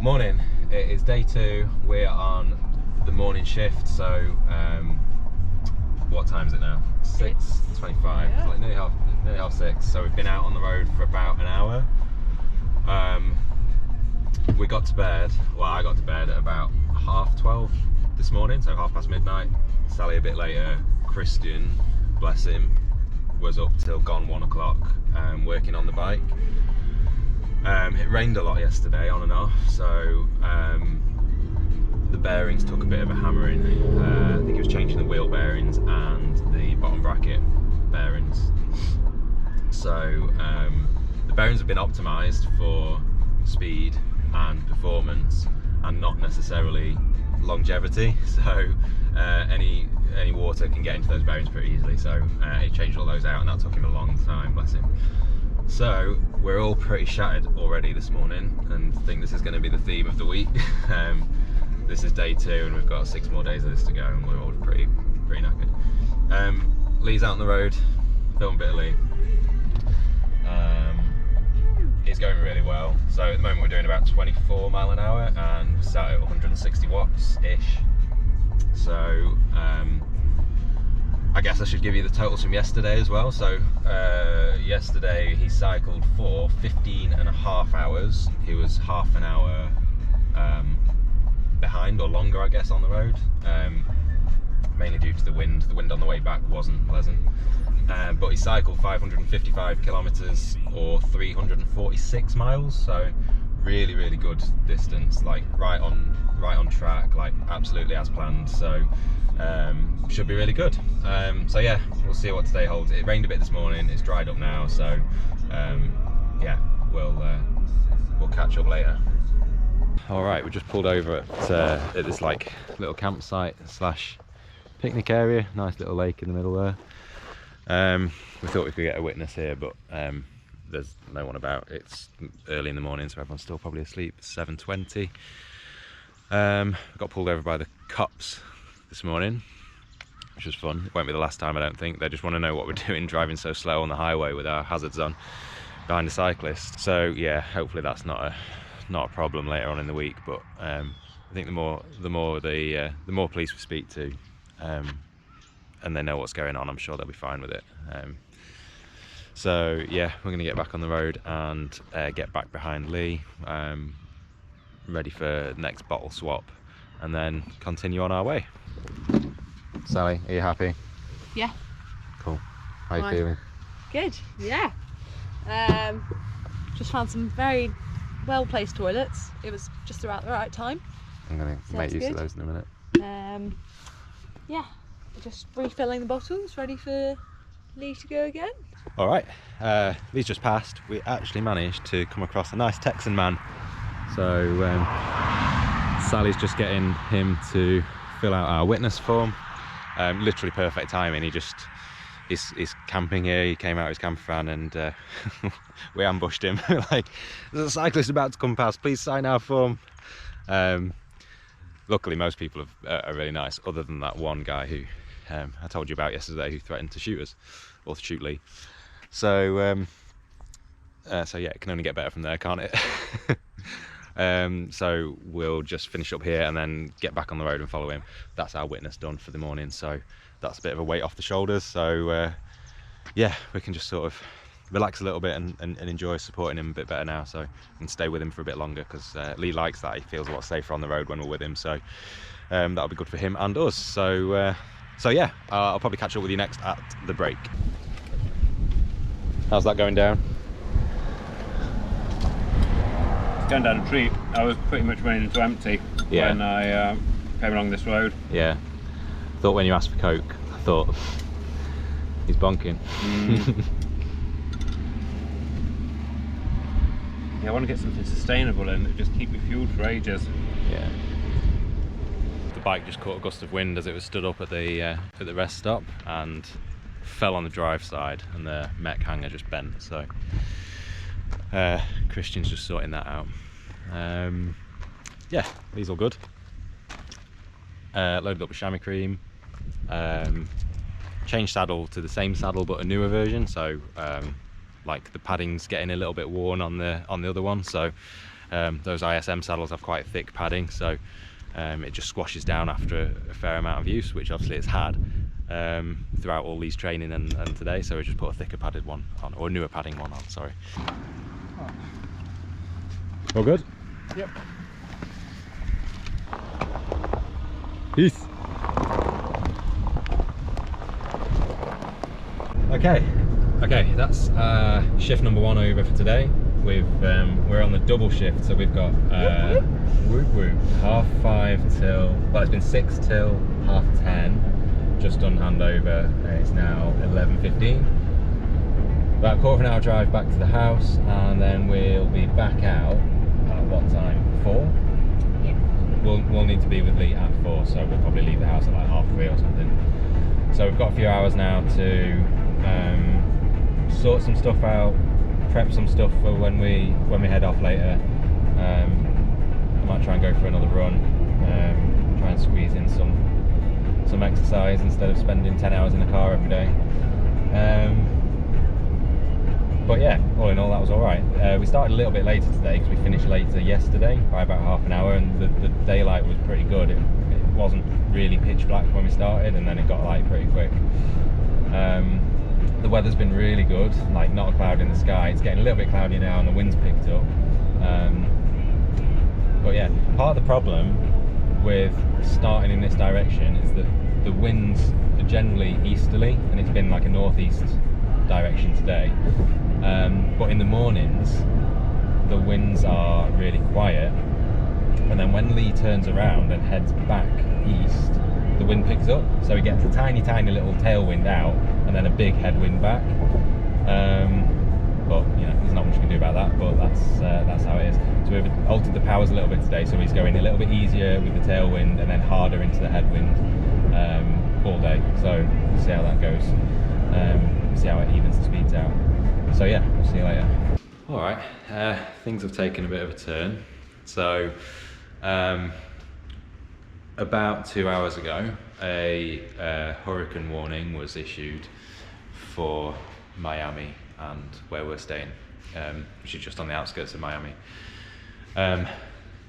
Morning, it is day 2. We're on the morning shift, so what time is it now? 6:25. Yeah. It's like nearly half 6. So we've been out on the road for about an hour. We got to bed, well, I got to bed at about 12:30 this morning, so 12:30 midnight. Sally a bit later. Christian, bless him, was up till gone 1 o'clock working on the bike. It rained a lot yesterday, on and off, so the bearings took a bit of a hammering. I think he was changing the wheel bearings and the bottom bracket bearings. So the bearings have been optimised for speed and performance, and not necessarily longevity. So any water can get into those bearings pretty easily. So he changed all those out, and that took him a long time, bless him. So we're all pretty shattered already this morning, and I think this is going to be the theme of the week. This is day 2, and we've got 6 more days of this to go, and we're all pretty knackered. Leigh's out on the road, filming a bit of Leigh. It's going really well. So at the moment we're doing about 24 mile an hour, and we're sat at 160 watts ish. So I guess I should give you the totals from yesterday as well. So yesterday he cycled for 15.5 hours. He was half an hour behind, or longer I guess, on the road, mainly due to the wind. The wind on the way back wasn't pleasant, but he cycled 555 kilometers or 346 miles, so really good distance, like right on track, like absolutely as planned. So should be really good. So yeah, we'll see what today holds. It rained a bit this morning, it's dried up now, so yeah, we'll catch up later. All right, we just pulled over at this like little campsite slash picnic area, nice little lake in the middle there. We thought we could get a witness here, but there's no one about. It's early in the morning, so everyone's still probably asleep. It's 7:20. Got pulled over by the cops this morning, which was fun. It won't be the last time, I don't think. They just want to know what we're doing driving so slow on the highway with our hazards on behind a cyclist. So yeah, hopefully that's not a problem later on in the week. But I think the more police we speak to, and they know what's going on, I'm sure they'll be fine with it. So yeah, we're going to get back on the road and get back behind Leigh, ready for the next bottle swap, and then continue on our way. Sally, are you happy? Yeah. Cool. How are you feeling? Good, yeah. Just found some very well placed toilets. It was just about the right time. I'm going to make use of those in a minute. Yeah, just refilling the bottles, ready for Leigh to go again. All right, Leigh's just passed. We actually managed to come across a nice Texan man. So Sally's just getting him to fill out our witness form. Literally perfect timing. He's camping here. He came out of his camper van, and we ambushed him. Like, there's a cyclist about to come past, please sign our form. Luckily most people are really nice, other than that one guy who I told you about yesterday, who threatened to shoot us, or to shoot Leigh. So so yeah, it can only get better from there, can't it? So we'll just finish up here and then get back on the road and follow him. That's our witness done for the morning, so that's a bit of a weight off the shoulders. So yeah, we can just sort of relax a little bit and enjoy supporting him a bit better now, so we can stay with him for a bit longer, because Leigh likes that. He feels a lot safer on the road when we're with him, so that'll be good for him and us. So so yeah, I'll probably catch up with you next at the break. How's that going down? Going down a treat. I was pretty much running into empty when I came along this road. Yeah. Thought when you asked for Coke, I thought he's bonking. Yeah, I want to get something sustainable and just keep me fueled for ages. Yeah. The bike just caught a gust of wind as it was stood up at the rest stop, and fell on the drive side, and the mech hanger just bent. So Christian's just sorting that out. Yeah, these all good. Loaded up with chamois cream. Changed saddle to the same saddle but a newer version, so like the padding's getting a little bit worn on the other one, so Those ISM saddles have quite thick padding, so it just squashes down after a fair amount of use, which obviously it's had throughout all these training and today, so we just put a thicker padded one on, or a newer padding one on, sorry. All good? Yep. Peace. Okay, that's shift number 1 over for today. We're on the double shift, so we've got whoop whoop, 5:30 till, well, it's been 6 till 10:30, just done handover, and it's now 11:15. About a quarter of an hour drive back to the house, and then we'll be back out at what time? 4? Yeah. We'll need to be with Leigh at 4, so we'll probably leave the house at like 3:30 or something. So we've got a few hours now to sort some stuff out, prep some stuff for when we head off later. I might try and go for another run, try and squeeze in some exercise instead of spending 10 hours in the car every day. But yeah, all in all, that was all right. We started a little bit later today because we finished later yesterday by about half an hour, and the daylight was pretty good. It wasn't really pitch black when we started, and then it got light pretty quick. The weather's been really good, like not a cloud in the sky. It's getting a little bit cloudy now and the wind's picked up. But yeah, part of the problem with starting in this direction is that the winds are generally easterly, and it's been like a northeast direction today. But in the mornings, the winds are really quiet, and then when Leigh turns around and heads back east, the wind picks up, so he gets a tiny little tailwind out and then a big headwind back. But you know, there's not much you can do about that, but that's how it is. So we've altered the powers a little bit today, so he's going a little bit easier with the tailwind and then harder into the headwind all day. So we'll see how that goes, see how it evens the speeds out. So yeah, we'll see you later. All right, things have taken a bit of a turn. So about 2 hours ago, a hurricane warning was issued for Miami and where we're staying, which is just on the outskirts of Miami.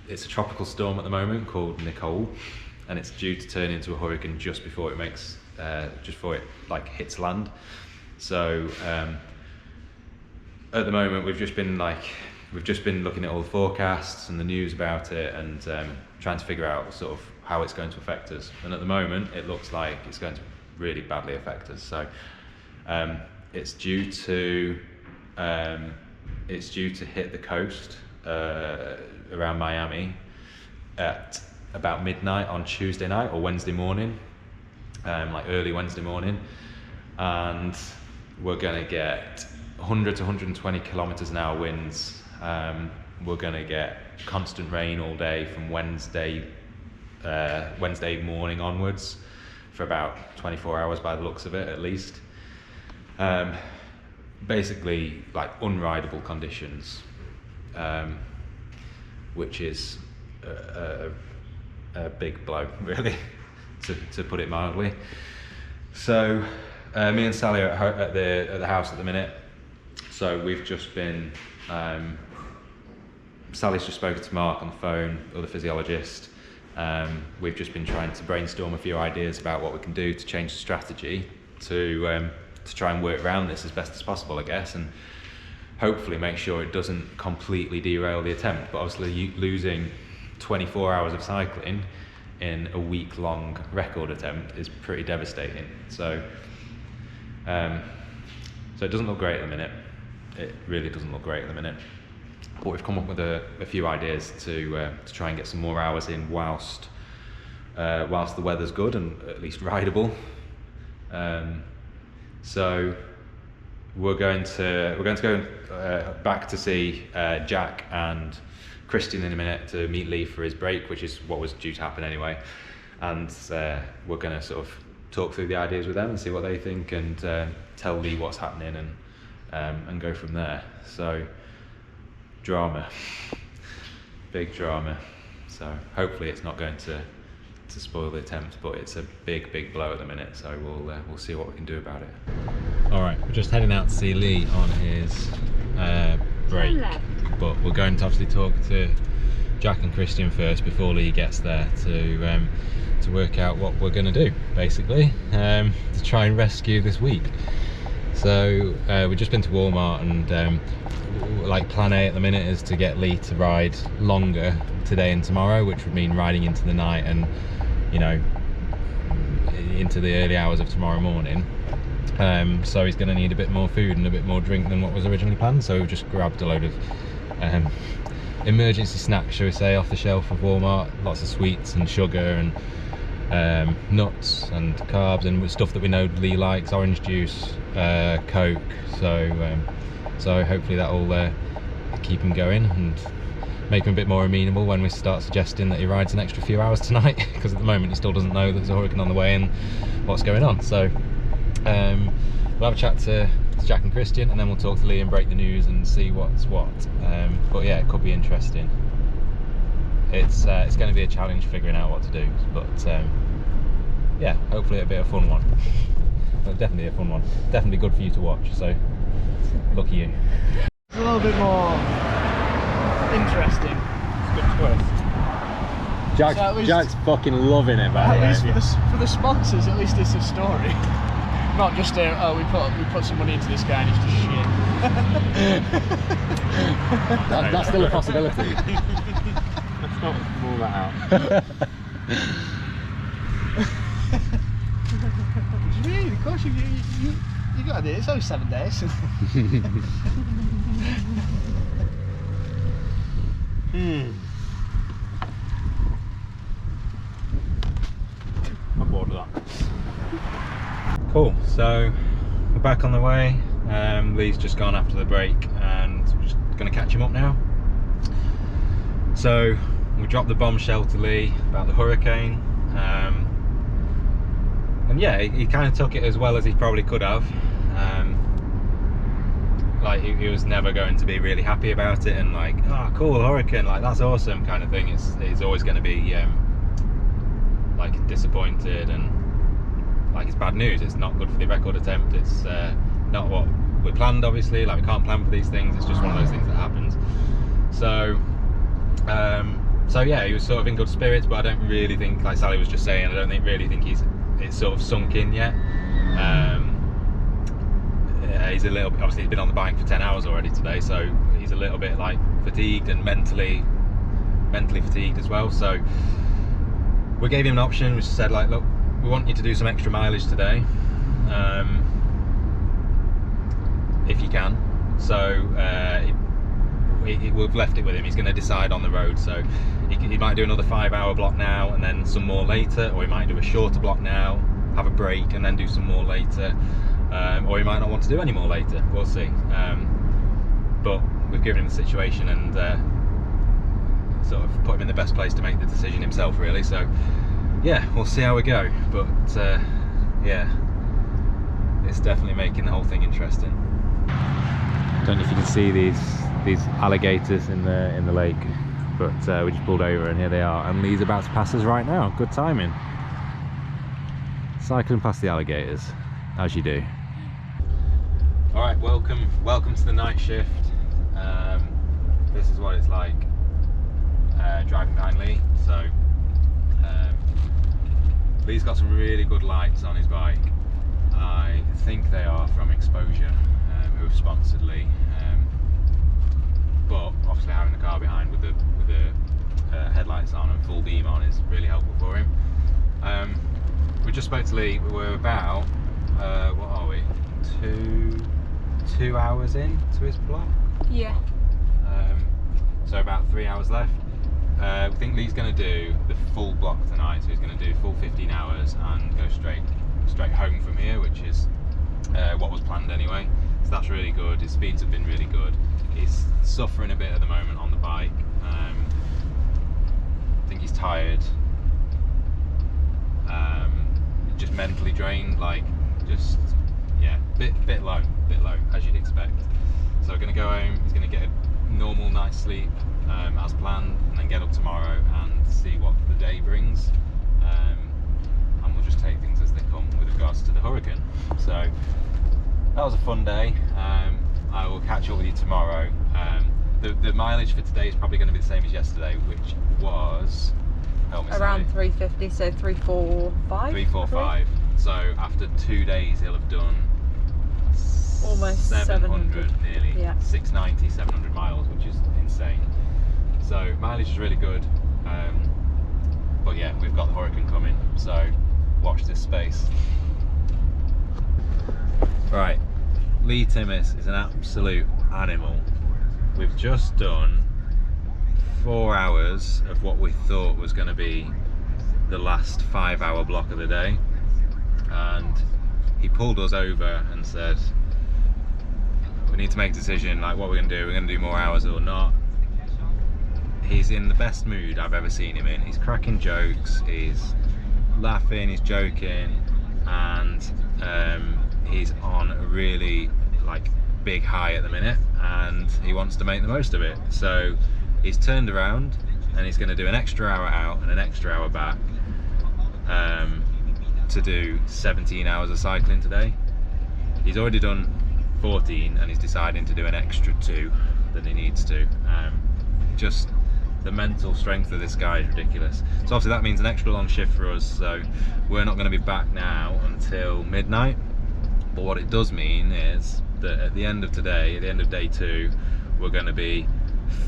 It's a tropical storm at the moment called Nicole, and it's due to turn into a hurricane just before it like hits land. So at the moment we've just been looking at all the forecasts and the news about it, and trying to figure out sort of how it's going to affect us. And at the moment it looks like it's going to really badly affect us. So it's due to hit the coast around Miami at about midnight on Tuesday night or Wednesday morning, like early Wednesday morning, and we're going to get 100 to 120 kilometers an hour winds. We're going to get constant rain all day from Wednesday morning onwards for about 24 hours by the looks of it, at least. Basically like unrideable conditions, which is a big blow, really, to put it mildly. So me and Sally are at the house at the minute. So we've just been, Sally's just spoken to Mark on the phone, or the physiologist. We've just been trying to brainstorm a few ideas about what we can do to change the strategy to try and work around this as best as possible, I guess, and hopefully make sure it doesn't completely derail the attempt. But obviously losing 24 hours of cycling in a week-long record attempt is pretty devastating. So so it doesn't look great at the minute. It really doesn't look great at the minute. But we've come up with a few ideas to try and get some more hours in whilst the weather's good and at least rideable. So we're going to go back to see Jack and Christian in a minute to meet Leigh for his break, which is what was due to happen anyway. And we're going to sort of talk through the ideas with them and see what they think, and tell Leigh what's happening, and go from there. So drama, big drama. So hopefully it's not going to spoil the attempt, but it's a big blow at the minute. So we'll see what we can do about it. All right, we're just heading out to see Leigh on his break. but we're going to obviously talk to Jack and Christian first before Leigh gets there to work out what we're going to do, basically, to try and rescue this week. So we've just been to Walmart, and like plan A at the minute is to get Leigh to ride longer today and tomorrow, which would mean riding into the night and, you know, into the early hours of tomorrow morning. So he's going to need a bit more food and a bit more drink than what was originally planned, so we've just grabbed a load of emergency snacks, shall we say, off the shelf of Walmart. Lots of sweets and sugar and nuts and carbs and stuff that we know Leigh likes, orange juice, Coke, so hopefully that will keep him going and make him a bit more amenable when we start suggesting that he rides an extra few hours tonight, because at the moment he still doesn't know that there's a hurricane on the way and what's going on. So we'll have a chat to Jack and Christian, and then we'll talk to Leigh and break the news and see what's what. But yeah, it could be interesting. It's going to be a challenge figuring out what to do, but yeah, hopefully it'll be a fun one. Well, definitely a fun one. Definitely good for you to watch, so lucky you. It's a little bit more interesting. It's a good twist. Jack's fucking loving it, man. At least for the sponsors, at least it's a story. Not just oh, we put some money into this guy and it's just shit. That's still a possibility. Let's not rule that out. What do you mean? Of course you got to do it. It's only 7 days. I'm bored of that. Cool, so we're back on the way. Leigh's just gone after the break and we're just going to catch him up now. So we dropped the bombshell to Leigh about the hurricane, and yeah, he kind of took it as well as he probably could have. Like he was never going to be really happy about it and like, oh cool, hurricane, like that's awesome kind of thing. He's always going to be like disappointed, and like it's bad news. It's not good for the record attempt. It's not what we planned, obviously. Like we can't plan for these things. It's just one of those things that happens. So so yeah, he was sort of in good spirits, but I don't really think, like Sally was just saying, I don't really think it's sort of sunk in yet. He's a little, obviously he's been on the bike for 10 hours already today, so he's a little bit like fatigued and mentally fatigued as well. So we gave him an option. We said like, look, we want you to do some extra mileage today, if you can. So we've left it with him. He's going to decide on the road. So he might do another 5-hour block now and then some more later, or he might do a shorter block now, have a break and then do some more later, or he might not want to do any more later. We'll see. But we've given him the situation and sort of put him in the best place to make the decision himself, really. So yeah, we'll see how we go. But yeah, it's definitely making the whole thing interesting. Don't know if you can see these alligators in the lake, but we just pulled over and here they are, and Leigh's about to pass us right now. Good timing. Cycling past the alligators, as you do. All right, welcome to the night shift. This is what it's like driving behind Leigh. So Leigh's got some really good lights on his bike. I think they are from Exposure, who have sponsored Leigh. But obviously having the car behind with the headlights on and full beam on is really helpful for him. We just spoke to Leigh. We're about what are we? 2 hours in to his block. Yeah. So about 3 hours left. I think Leigh's going to do the full block tonight, so he's going to do full 15 hours and go straight home from here, which is what was planned anyway. So that's really good. His speeds have been really good. He's suffering a bit at the moment on the bike. I think he's tired, just mentally drained, like just yeah, bit low as you'd expect. So we're going to go home. He's going to get a normal night's sleep as planned, and then get up tomorrow and see what the day brings, and we'll just take things as they come with regards to the hurricane. So that was a fun day. I will catch up with you tomorrow. The mileage for today is probably going to be the same as yesterday, which was Around 350, so 345. 345. So after 2 days, he'll have done Almost 700. nearly. Yeah. 690, 700 miles, which is insane. So mileage is really good. But yeah, we've got the hurricane coming, so watch this space. Right, Leigh Timmis is an absolute animal. We've just done 4 hours of what we thought was going to be the last 5-hour block of the day, and he pulled us over and said we need to make a decision, like what we're going to do. We're going to do more hours or not. He's in the best mood I've ever seen him in. He's cracking jokes, he's laughing, he's joking, and he's on a really like big high at the minute, and he wants to make the most of it. So he's turned around and he's going to do an extra hour out and an extra hour back to do 17 hours of cycling today. He's already done 14 and he's deciding to do an extra 2 that he needs to. Just the mental strength of this guy is ridiculous. So obviously that means an extra long shift for us, so we're not going to be back now until midnight. But what it does mean is that at the end of today, at the end of day 2, we're going to be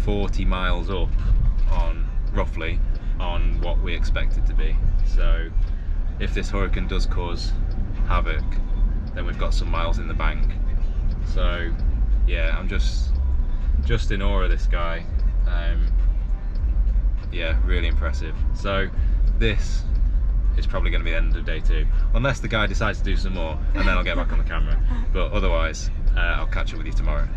40 miles up on, roughly, on what we expect it to be. So if this hurricane does cause havoc, then we've got some miles in the bank. So yeah, I'm just in awe of this guy. Yeah, really impressive. So this is probably going to be the end of day 2, unless the guy decides to do some more, and then I'll get back on the camera. But otherwise, I'll catch up with you tomorrow.